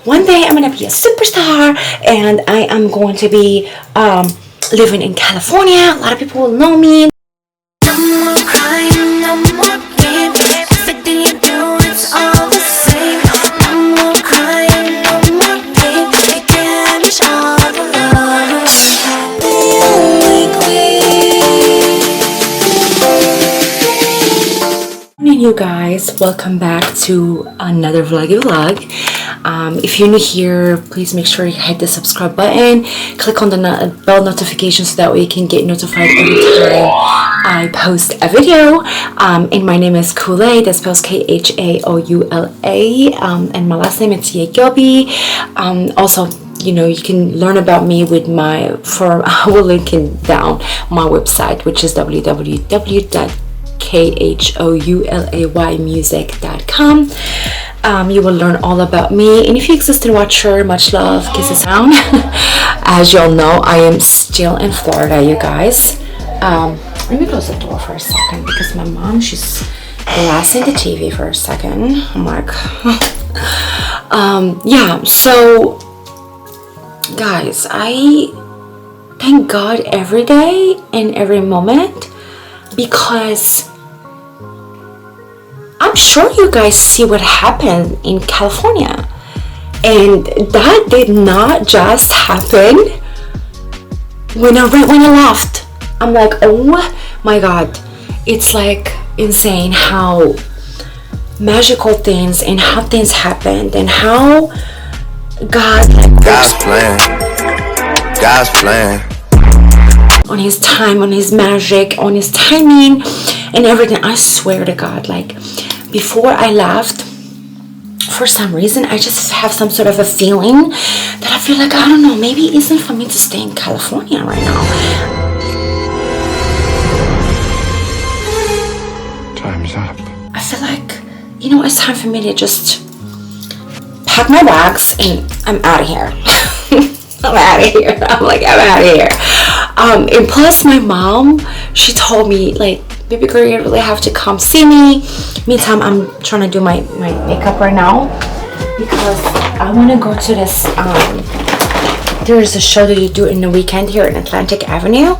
one day I'm gonna be a superstar and I am going to be living in California. A lot of people will know me. No more crying, no more pain. Everything you do, it's all the same. No more crying, no more pain. You damage all the love. You guys, welcome back to another vlog. If you're new here, please make sure you hit the subscribe button, click on the bell notification so that way you can get notified every time I post a video. And my name is Khoulay, that spells Khaoula, and my last name is Yaagoubi. Also, you know, you can learn about me with my I will link it down my website, which is www.khoulaymusic.com. You will learn all about me, and if you exist in watcher, much love, kisses down. As y'all know, I am still in Florida, you guys. Let me close the door for a second because my mom, she's blasting the TV for a second. I'm like yeah, so guys, I thank God every day and every moment, because I'm sure you guys see what happened in California, and that did not just happen when I left. I'm like, oh my God, it's like insane how magical things and how things happened and how God's plan on his time, on his magic, on his timing and everything. I swear to God, like before I left, for some reason I just have some sort of a feeling that I feel like, I don't know, maybe it isn't for me to stay in California right now. Time's up. I feel like, you know, it's time for me to just pack my bags and I'm out of here. I'm out of here. I'm like, I'm out of here. And plus my mom, she told me, like, baby girl, you really have to come see me. Meantime, I'm trying to do my makeup right now because I want to go to this there's a show that you do in the weekend here in Atlantic Avenue.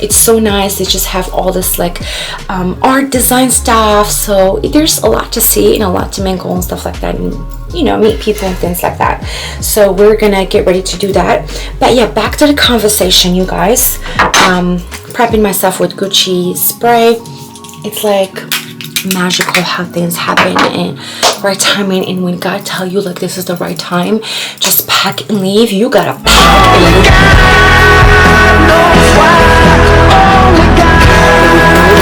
It's so nice. They just have all this like art design stuff, so there's a lot to see and a lot to mingle and stuff like that, and you know, meet people and things like that. So we're gonna get ready to do that. But yeah, back to the conversation, you guys. Prepping myself with Gucci spray. It's like magical how things happen and right timing, and when God tell you like this is the right time, just pack and leave. You gotta pack and leave.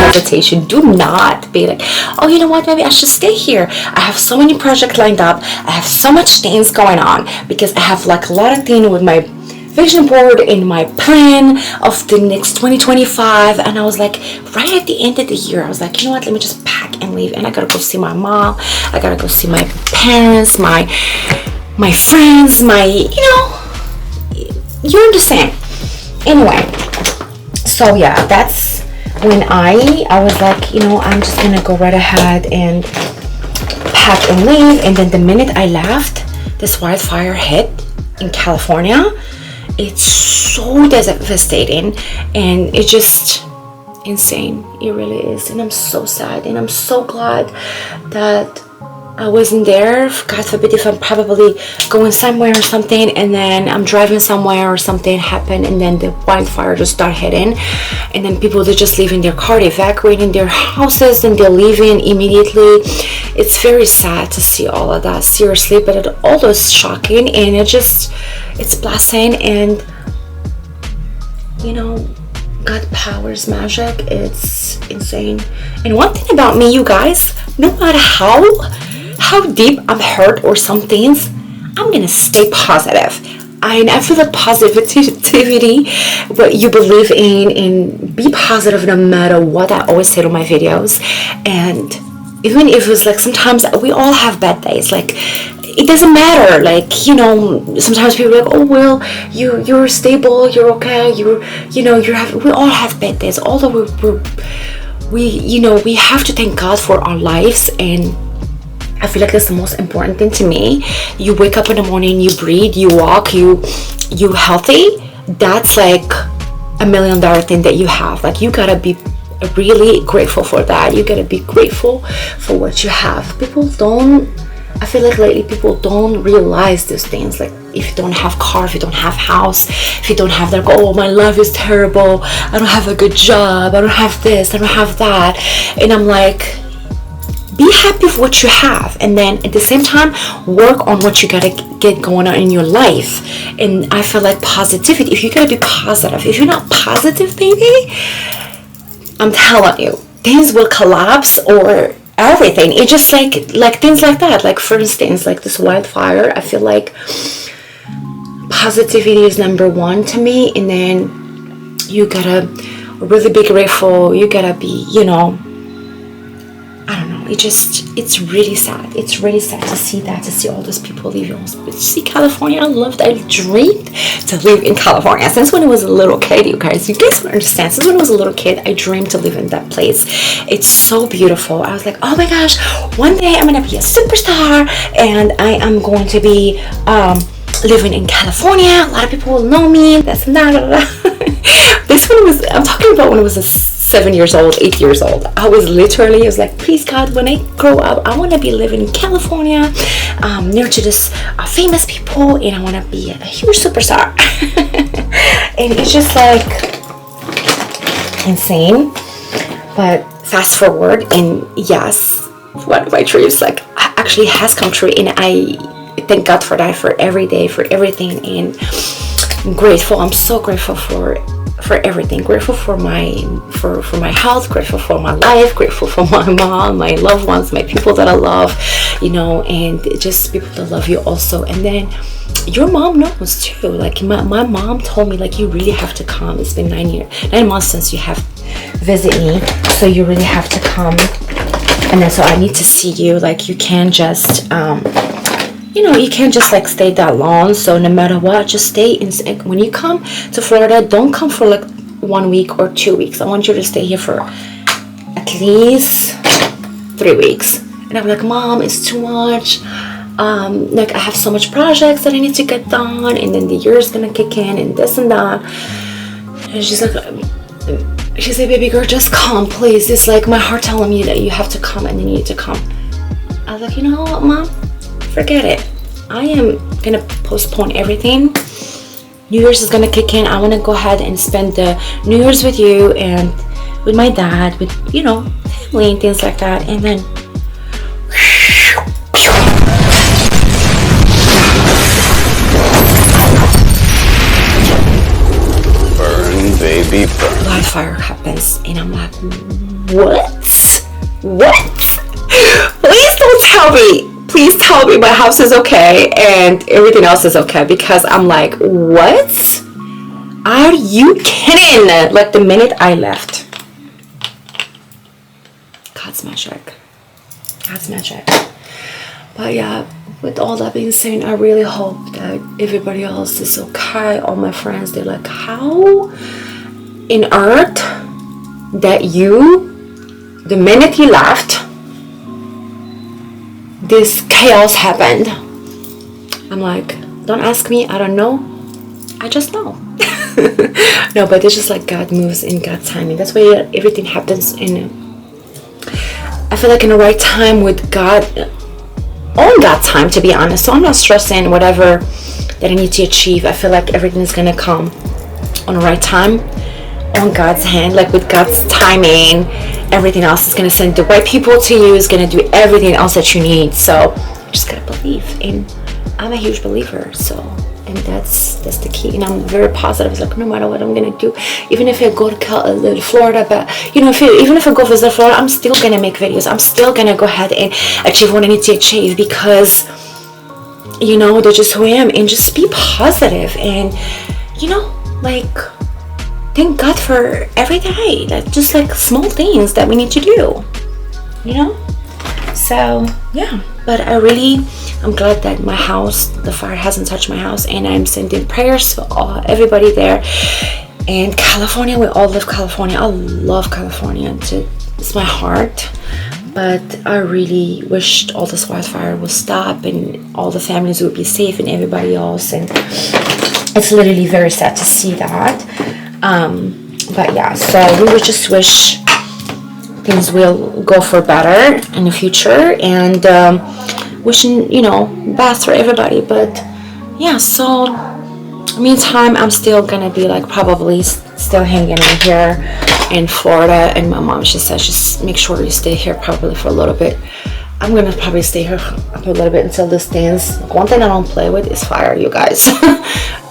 Hesitation. Do not be like, oh, you know what, maybe I should stay here. I have so many projects lined up. I have so much things going on because I have like a lot of things with my vision board in my plan of the next 2025, and I was like, right at the end of the year, I was like, you know what, let me just pack and leave, and I gotta go see my mom, I gotta go see my parents, my friends, my, you know, you understand. Anyway, so yeah, that's when I was like, you know, I'm just gonna go right ahead and pack and leave. And then the minute I left, this wildfire hit in California. It's so devastating and it's just insane. It really is, and I'm so sad and I'm so glad that I wasn't there. God forbid if I'm probably going somewhere or something, and then I'm driving somewhere or something happened, and then the wildfire just start hitting, and then people, they're just leaving their car, they're evacuating their houses, and they're leaving immediately. It's very sad to see all of that, seriously, but it all is shocking, and it's blessing, and you know, God powers magic. It's insane. And one thing about me, you guys, no matter how deep I'm hurt or some things, I'm gonna stay positive. I feel like positivity, what you believe in, and be positive no matter what. I always say to my videos. And even if it's like, sometimes we all have bad days, like it doesn't matter, like, you know, sometimes people are like, oh well, you're stable, you're okay, you know, we all have bad days, although we you know, we have to thank God for our lives. And I feel like that's the most important thing to me. You wake up in the morning, you breathe, you walk, you healthy. That's like $1 million thing that you have. Like, you gotta be really grateful for that. You gotta be grateful for what you have. I feel like lately people don't realize these things. Like, if you don't have car, if you don't have house, if you don't have that, oh, my life is terrible, I don't have a good job, I don't have this, I don't have that. And I'm like, be happy with what you have, and then at the same time work on what you gotta get going on in your life. And I feel like positivity, if you gotta be positive, if you're not positive, baby, I'm telling you, things will collapse, or everything. It's just like things like that. Like, for instance, like this wildfire, I feel like positivity is number one to me, and then you gotta really be grateful. You gotta be, I don't know, it's really sad. It's really sad to see that, to see all those people leaving. But see, California, I dreamed to live in California since when I was a little kid, you guys don't understand. Since when I was a little kid, I dreamed to live in that place. It's so beautiful. I was like, oh my gosh, one day I'm gonna be a superstar, and I am going to be living in California. A lot of people will know me, this and that. This one I'm talking about when I was 7 years old, 8 years old. I was like, please God, when I grow up, I want to be living in California, near to this famous people, and I want to be a huge superstar. And it's just like insane. But fast forward, and yes, one of my dreams actually has come true, and I thank God for that, for every day, for everything. And I'm grateful. I'm so grateful for everything. Grateful for my health, grateful for my life, grateful for my mom, my loved ones, my people that I love, and just people that love you also. And then your mom knows too. Like, my mom told me, like, you really have to come. It's been 9 months since you have visited me, so you really have to come. And then so I need to see you. Like, you can't just you can't just like stay that long. So no matter what, just stay in. When you come to Florida, don't come for like 1 week or 2 weeks. I want you to stay here for at least 3 weeks. And I'm like, Mom, it's too much. Like, I have so much projects that I need to get done, and then the year's gonna kick in, and this and that. And she's like, baby girl, just come, please. It's like my heart telling me that you have to come, and then you need to come. I was like, you know what, Mom? Forget it. I am gonna postpone everything. New Year's is gonna kick in. I want to go ahead and spend the New Year's with you and with my dad, with family and things like that. And then burn, baby, burn. Wildfire happens, and I'm like, what? Please don't tell me. Please tell me my house is okay and everything else is okay, because I'm like, what? Are you kidding? Like, the minute I left. God's magic. But yeah, with all that being said, I really hope that everybody else is okay. All my friends, they're like, how in earth that the minute you left, this chaos happened. I'm like, don't ask me, I don't know, I just know. No, but it's just like God moves in God's timing. That's why everything happens I feel like in the right time with God, on God's time, to be honest. So I'm not stressing whatever that I need to achieve. I feel like everything is gonna come on the right time, on God's hand, like with God's timing. Everything else is going to send the right people to you, is going to do everything else that you need. So you just gotta believe, and I'm a huge believer. So, and that's the key. And I'm very positive. It's like, no matter what I'm going to do, even if I go to Florida, but even if I go visit Florida, I'm still going to make videos. I'm still going to go ahead and achieve what I need to achieve, because they're just who I am. And just be positive, and like, thank God for every day. That's just like small things that we need to do, So yeah, but I'm glad that my house, the fire hasn't touched my house, and I'm sending prayers for everybody there. And California, we all love California. I love California. It's my heart. but I really wished all this wildfire would stop and all the families would be safe and everybody else, and it's literally very sad to see that. But yeah, so we would just wish things will go for better in the future, and wishing, you know, best for everybody. But yeah, so meantime, I'm still gonna be like probably still hanging in here in Florida, and my mom, she says, just make sure you stay here probably for a little bit. I'm gonna probably stay here for a little bit until this things. One thing I don't play with is fire, you guys.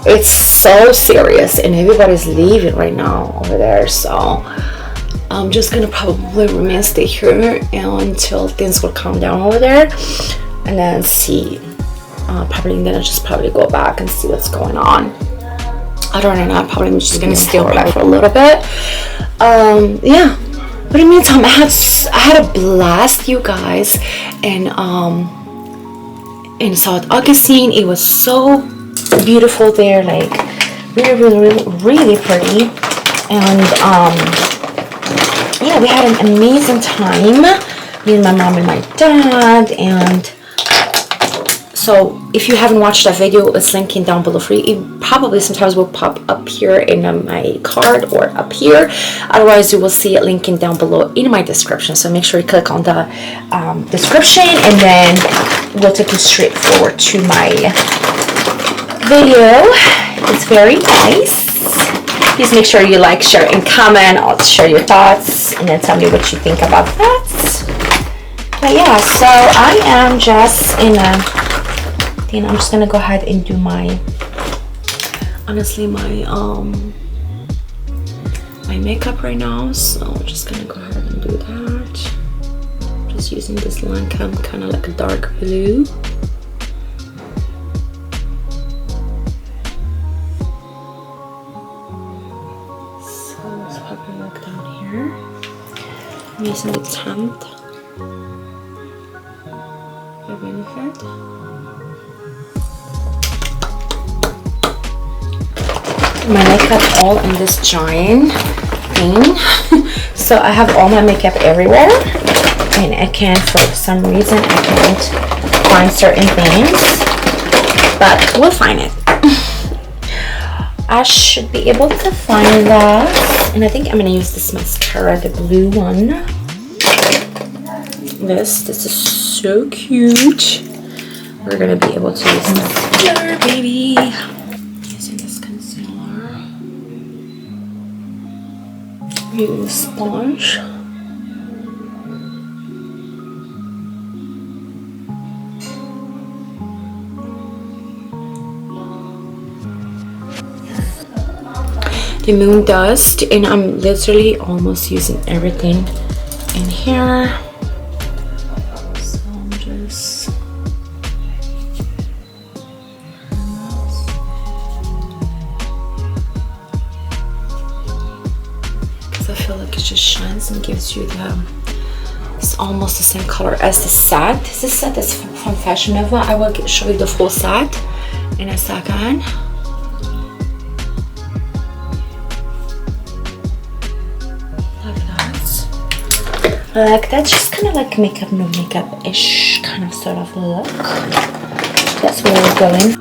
It's so serious, and everybody's leaving right now over there, so I'm just gonna probably stay here until things will calm down over there, and then see. Probably gonna just probably go back and see what's going on. I don't know. I'm probably just gonna stay over there for a little bit. Yeah. But in the meantime, I had a blast, you guys, and in South Augustine. It was so beautiful there, like really pretty, and yeah, we had an amazing time, me and my mom and my dad. And so if you haven't watched that video, it's linking down below for you. It probably sometimes will pop up here in my card or up here. Otherwise, you will see it linking down below in my description. So make sure you click on the description, and then we'll take you straight forward to my video. It's very nice. Please make sure you like, share, and comment. I'll share your thoughts, and then tell me what you think about that. But yeah, so I am just in a... Then I'm just gonna go ahead and do my, honestly, my my makeup right now. So I'm just gonna go ahead and do that. Just using this Lancome kind of like a dark blue. So it's probably like down here. I'm using the tint by Benefit. My makeup all in this giant thing. So I have all my makeup everywhere, and I can't, for some reason I can't find certain things, but we'll find it. I should be able to find that, and I think I'm gonna use this mascara, the blue one. This is so cute. We're gonna be able to use concealer, baby. Using the sponge. The moon dust, and I'm literally almost using everything in here. So I'm just it just shines and gives you the, it's almost the same color as the set. This set is from Fashion Nova. I will show you the full set in a second. Like that's just kind of like makeup, no makeup-ish kind of sort of look. That's where we're going.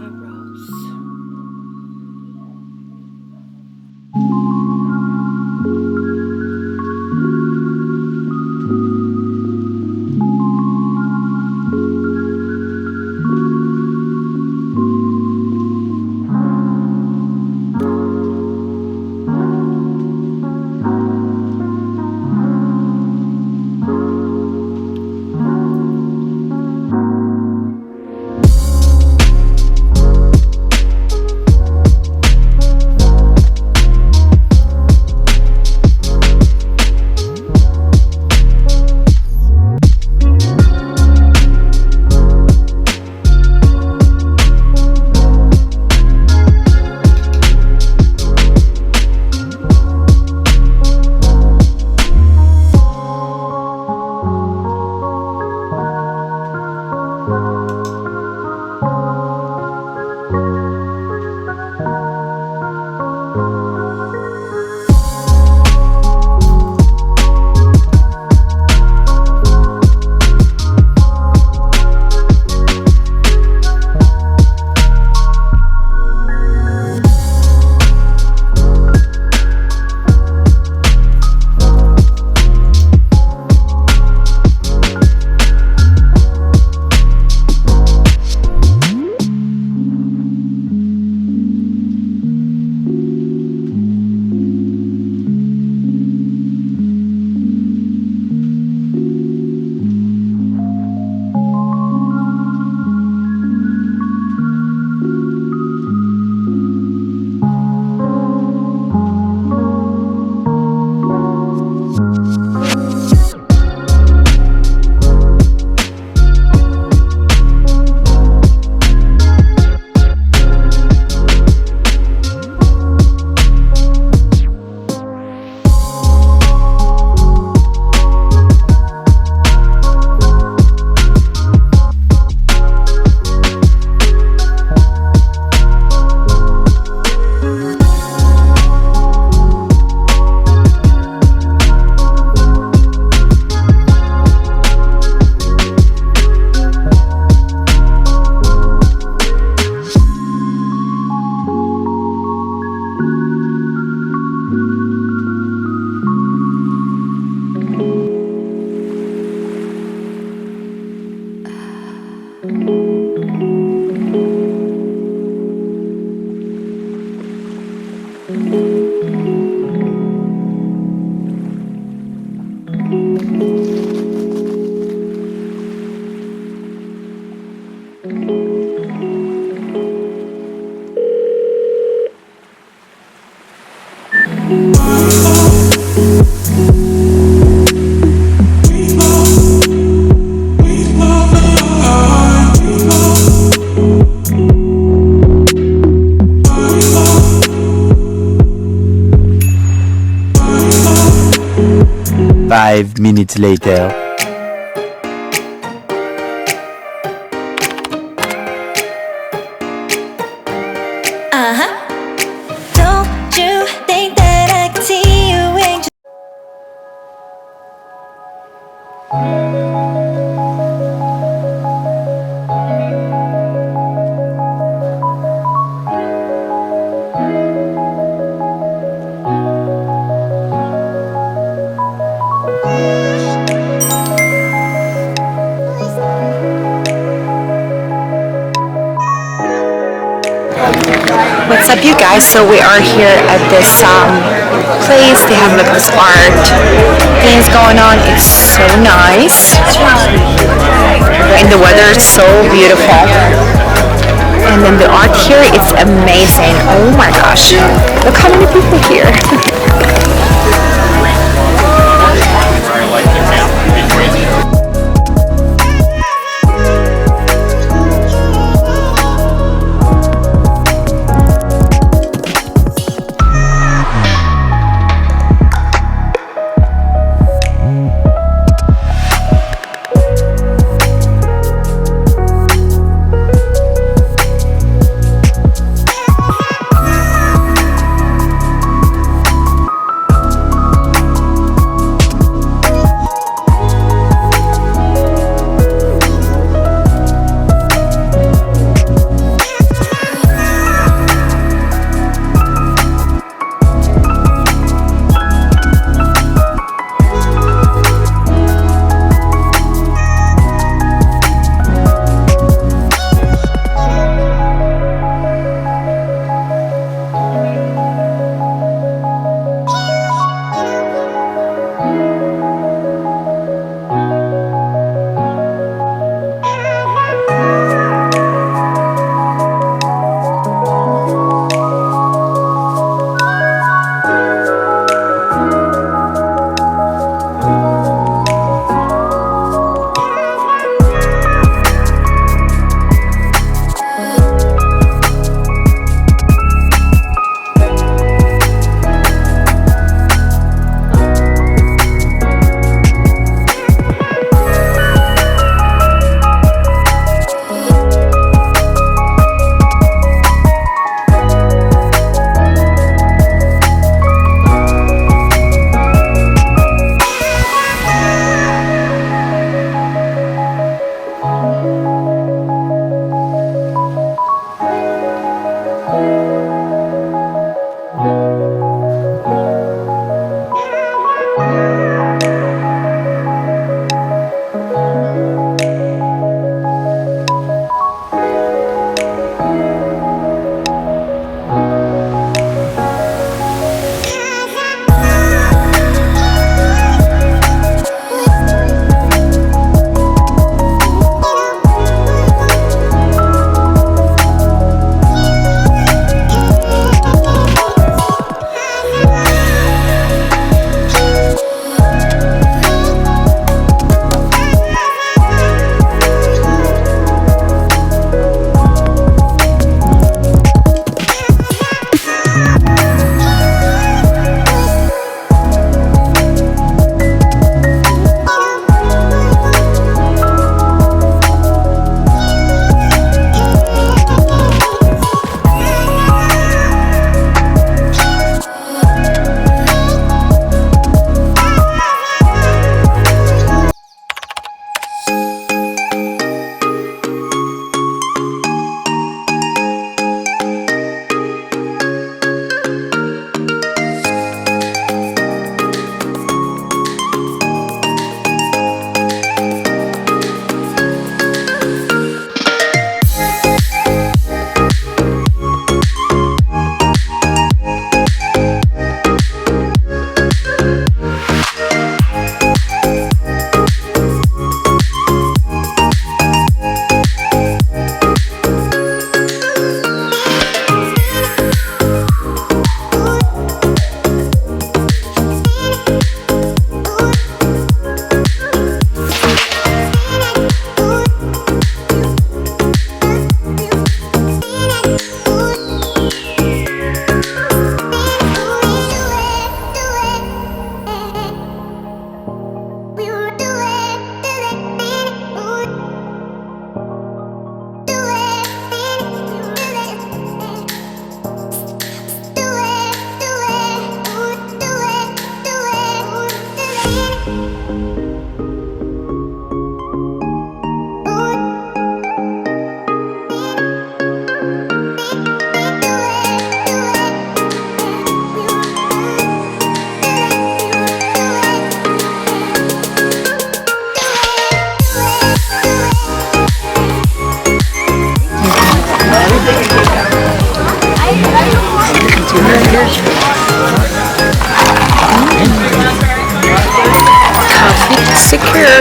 5 minutes later. Don't you think that I can see you in What's up, you guys? So we are here at this place. They have like this art things going on. It's so nice, and the weather is so beautiful. And then the art here, it's amazing. Oh my gosh! Look how many people here.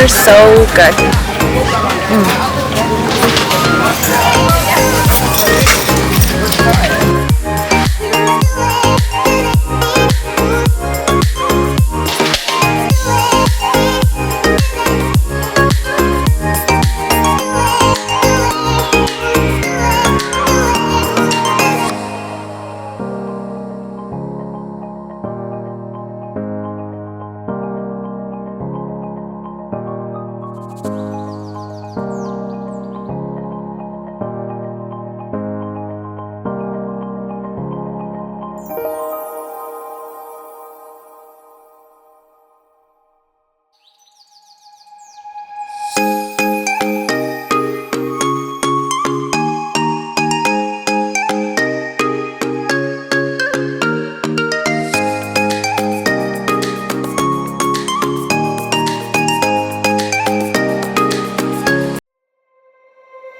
are so good.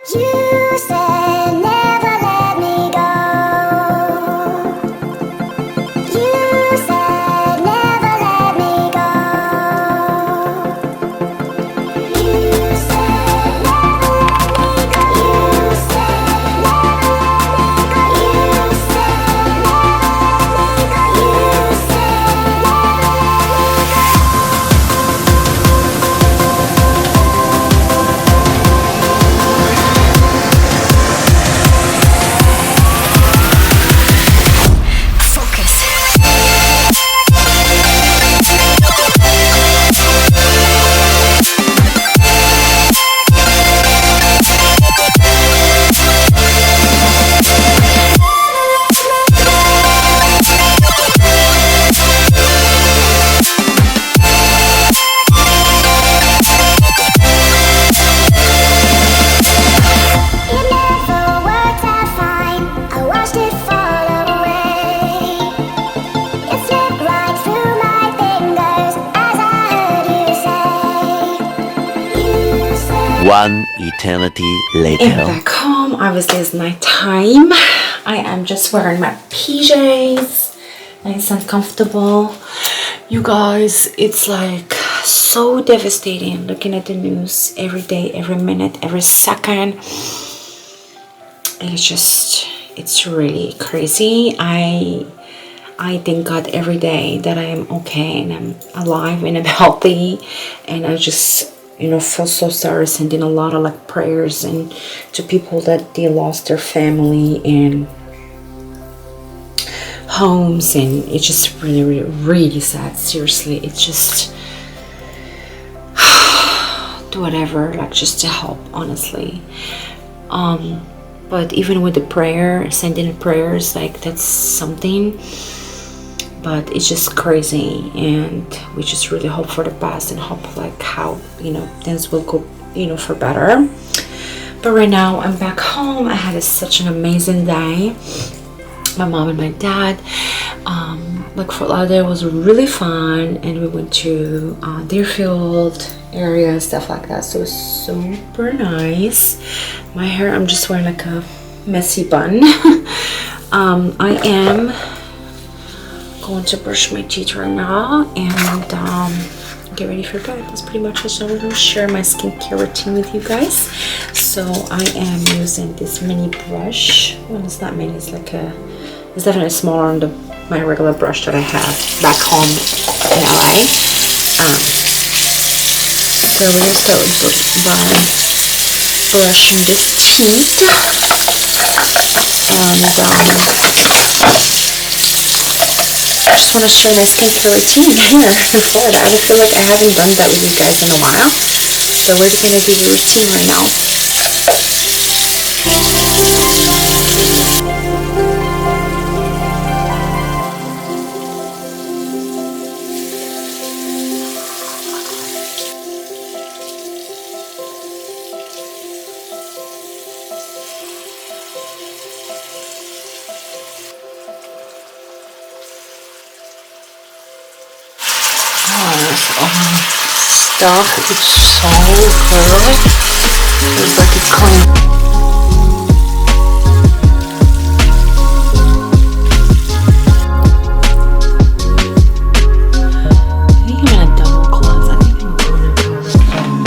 You said never let me go. You said never let me go. You said never let me go. You said never let me go. You said never let me go. You said One eternity later. And back home, obviously it's night time. I am just wearing my PJs, nice and comfortable. You guys, it's like so devastating looking at the news every day, every minute, every second. It's really crazy. I thank God every day that I am okay and I'm alive and I'm healthy, and I just feel so sorry, sending a lot of like prayers and to people that they lost their family and homes, and it's just really sad. Seriously, it's just do whatever, like just to help, honestly. But even with the prayer, sending prayers, like that's something. But it's just crazy, and we just really hope for the best and hope like how things will go for better. But right now I'm back home. I had such an amazing day. My mom and my dad, like for a day was really fun, and we went to Deerfield area and stuff like that, so it was super nice. My hair, I'm just wearing like a messy bun. I am going to brush my teeth right now and get ready for bed. That's pretty much it. So I'm going to share my skincare routine with you guys. So I am using this mini brush. Well, it's not mini, it's definitely smaller than my regular brush that I have back home in LA. So we will start by brushing this teeth, and I just want to share my skincare routine here before that. I feel like I haven't done that with you guys in a while, so we're just gonna do the routine right now. Stuff, it's so good. It's like it's clean. I think I'm gonna double cleanse. I think I'm going to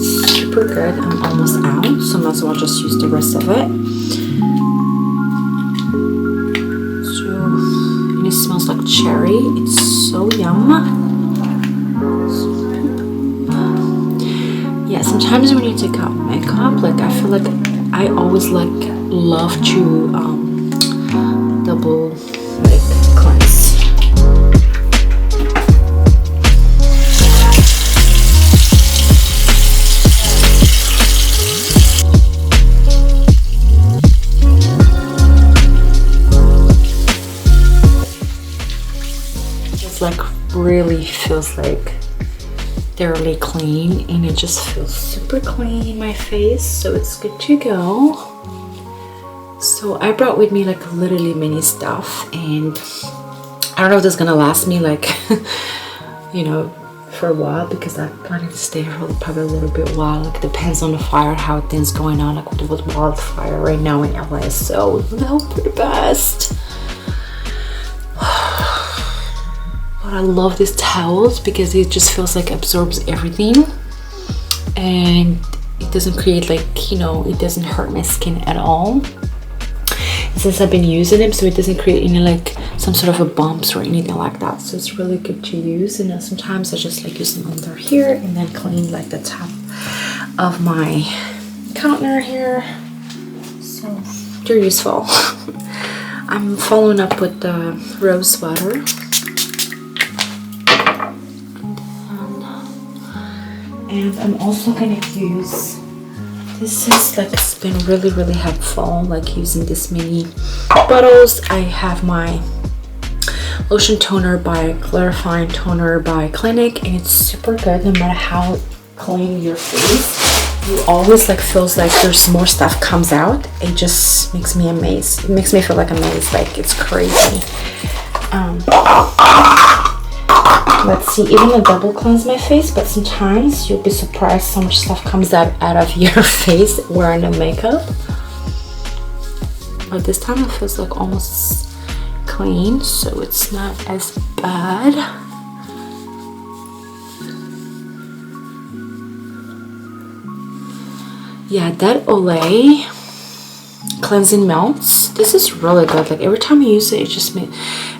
super good. I'm almost out, so might as well just use the rest of it. So, and it smells like cherry. It's so yum. Yeah, sometimes when you take out makeup, like I feel like I always like love to double like cleanse. Just like really feels like thoroughly clean, and it just feels super clean in my face, so it's good to go. So I brought with me like literally mini stuff, and I don't know if this is gonna last me like you know, for a while, because I'm planning to stay here for probably a little bit while. Like, depends on the fire, how things going on, like with wildfire right now in LA, so we hope for the best. I love these towels because it just feels like absorbs everything, and it doesn't create like, you know, it doesn't hurt my skin at all. Since I've been using them, so it doesn't create any like some sort of a bumps or anything like that, so it's really good to use. And sometimes I just like use them under here and then clean like the top of my counter here, so they're useful. I'm following up with the rose water. And I'm also gonna use, this is like, it's been really helpful, like using this mini bottles. I have my lotion toner by clarifying toner by Clinique, and it's super good. No matter how clean your face, you always like feels like there's more stuff comes out. It just makes me amazed. It makes me feel like amazed, like it's crazy. Let's see, even a double cleanse my face, but sometimes you'll be surprised so much stuff comes out of your face wearing the makeup. But this time it feels like almost clean, so it's not as bad. Yeah, that Olay cleansing melts, this is really good. Like every time I use it, it just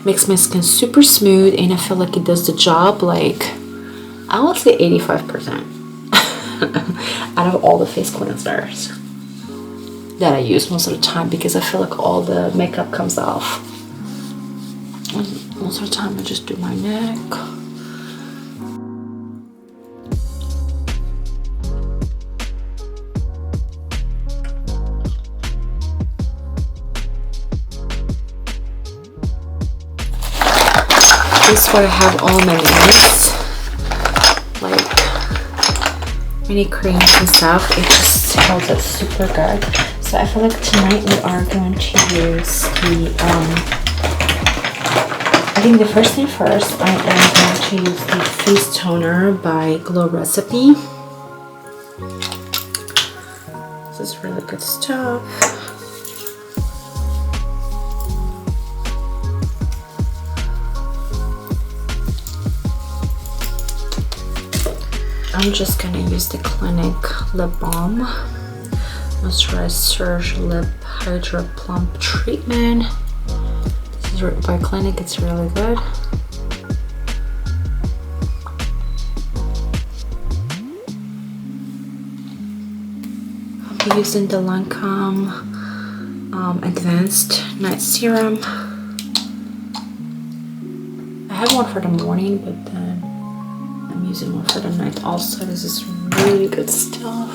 makes my skin super smooth, and I feel like it does the job like, I would say 85% out of all the face cleansers that I use most of the time, because I feel like all the makeup comes off. Most of the time I just do my neck. This is where I have all my minis, like mini creams and stuff. It just holds up super good. So I feel like tonight we are going to use the, I think the first thing first, I am going to use the face toner by Glow Recipe. This is really good stuff. I'm just gonna use the Clinique Lip Balm Moisturize Surge Lip Hydra Plump Treatment. This is by Clinique, it's really good. I'll be using the Lancome Advanced Night Serum. I have one for the morning, but then I'm using one for the night also. This is really good stuff.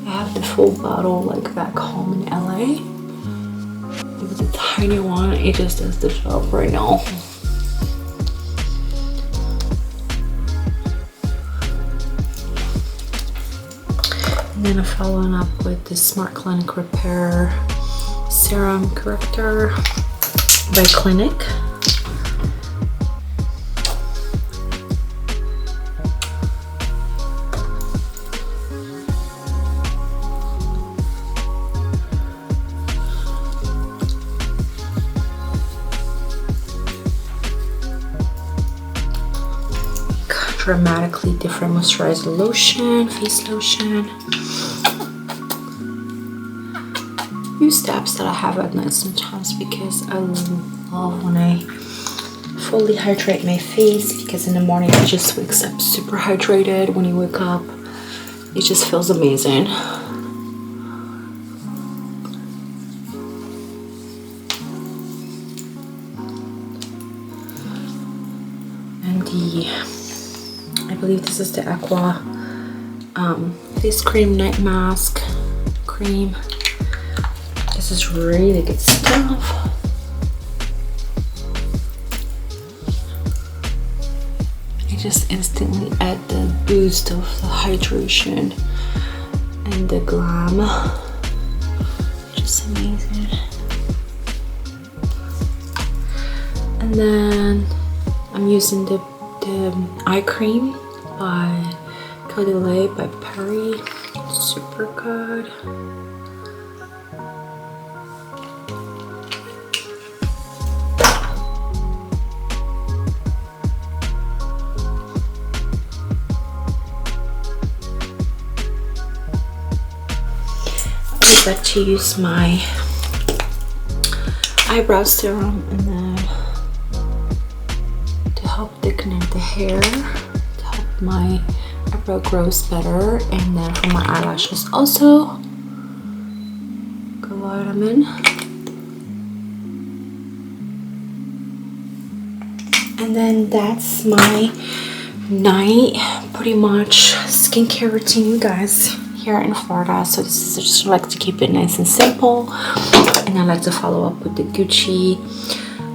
I have the full bottle like back home in LA. With the tiny one, it just does the job right now. And then I'm following up with the Smart Clinic Repair Serum Corrector by Clinique. dramatically different moisturizer lotion, face lotion. Few steps that I have at night sometimes because I love when I fully hydrate my face, because in the morning it just wakes up super hydrated. When you wake up, it just feels amazing. I believe this is the Aqua face cream night mask cream. This is really good stuff. It just instantly add the boost of the hydration and the glam. Just amazing. And then I'm using the eye cream by Khoulay-My by Perry. Super good. I like to use my eyebrow serum and then to help thicken the hair, to help my eyebrow grows better, and then for my eyelashes also go vitamin. And then that's my night pretty much skincare routine, you guys, here in Florida. So this is just like to keep it nice and simple, and I like to follow up with the Gucci,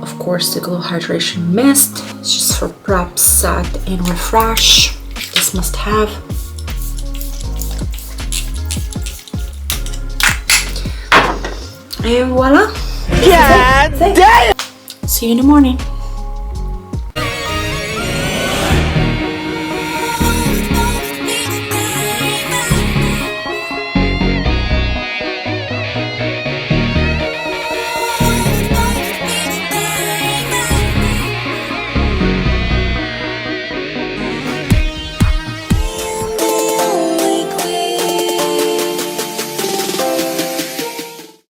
of course, the Glow Hydration Mist. It's just for prep, set, and refresh. This must have. And voila. God damn! See you in the morning.